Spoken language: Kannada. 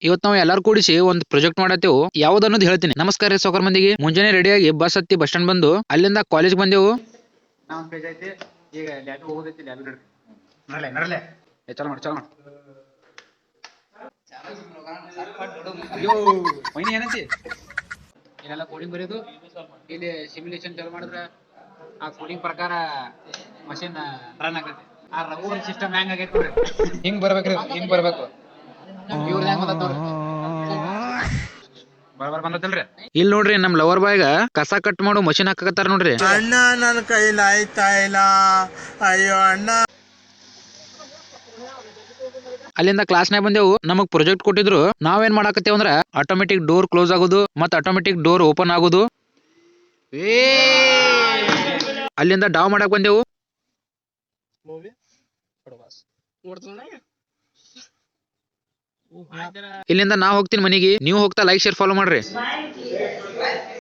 ಇವತ್ ನಾವು ಎಲ್ಲಾರು ಕೂಡಿಸಿ ಒಂದ್ ಪ್ರಾಜೆಕ್ಟ್ ಮಾಡತ್ತೇವು ಯಾವ್ದು ಅನ್ನೋದು ಹೇಳ್ತೀನಿ. ನಮಸ್ಕಾರ ರೀ ಸಾವ್ಕಾರ ಮಂದಿಗೆ. ಮುಂಜಾನೆ ರೆಡಿಯಾಗಿ ಬಸ್ ಹತ್ತಿ ಬಸ್ ಸ್ಟಾಂಡ್ ಬಂದು ಅಲ್ಲಿಂದ ಕಾಲೇಜ್ ಬಂದೆವು. ನಾವ್ ಪೇಜ್ ಐತಿ ಈಗ ಲ್ಯಾಬ್ ಹೋಗೋದೈತಿ. ಲ್ಯಾಬ್ ನಡಲೆ ಚಲೋ ಮಾಡಿ ಅಯ್ಯೋ ಮೈನಿ ಏನಂತಿ ಇಲ್ಲೆಲ್ಲ ಕೋಡಿಂಗ್ ಬರೆಯೋದು. ಇಲ್ಲಿ ಸಿಮ್ಯುಲೇಷನ್ ಚಾಲು ಮಾಡಿದ್ರೆ ಆ ಕೋಡಿಂಗ್ ಪ್ರಕಾರ ಮಷಿನ್ ರನ್ ಆಗತ್ತೆ. ಆ ರಘುವರ್ ಸಿಸ್ಟಮ್ ಹೆಂಗ್ ಆಗೈತೆ ನೋಡ್ರಿ, ಹಿಂಗ್ ಬರ್ಬೇಕ್ರಿ, ಹಿಂಗ್ ಬರ್ಬೇಕು. ಇವ್ರ ಹೆಂಗ್ ಬಂದತ್ ನೋಡ್ರಿ, ಬರಬರ್ ಬಂದತ್ತಲ್ರಿ. ಇಲ್ಲಿ ನೋಡ್ರಿ ನಮ್ ಲವರ್ ಬಾಯ್ಗ ಕಸ ಕಟ್ ಮಾಡೋ ಮಷಿನ್ ಹಾಕಕತ್ತಾರ ನೋಡ್ರಿ. ಅಣ್ಣ ನನ್ನ ಕೈಲಿ ಆಯ್ತಾ ಇಲ್ಲ, ಅಯ್ಯೋ ಅಣ್ಣ. ಅಲ್ಲಿಂದ ಕ್ಲಾಸ್ನಾಗ ಬಂದೆವು. ನಮಗ್ ಪ್ರಾಜೆಕ್ಟ್ ಕೊಟ್ಟಿದ್ರು. ನಾವೇನ್ ಮಾಡಾಕತ್ತೇವ್ ಅಂದ್ರ ಆಟೋಮೆಟಿಕ್ ಡೋರ್ ಕ್ಲೋಸ್ ಆಗೋದು ಮತ್ತ ಆಟೋಮೆಟಿಕ್ ಡೋರ್ ಓಪನ್ ಆಗೋದು. ಅಲ್ಲಿಂದ ಡಾವ್ ಮಾಡಕ್ ಬಂದೆವು. ಇಲ್ಲಿಂದ ನಾ ಹೋಗ್ತೀನಿ ಮನಿಗೆ, ನೀವು ಹೋಗ್ತಾ ಲೈಕ್ ಶೇರ್ ಫಾಲೋ ಮಾಡ್ರಿ.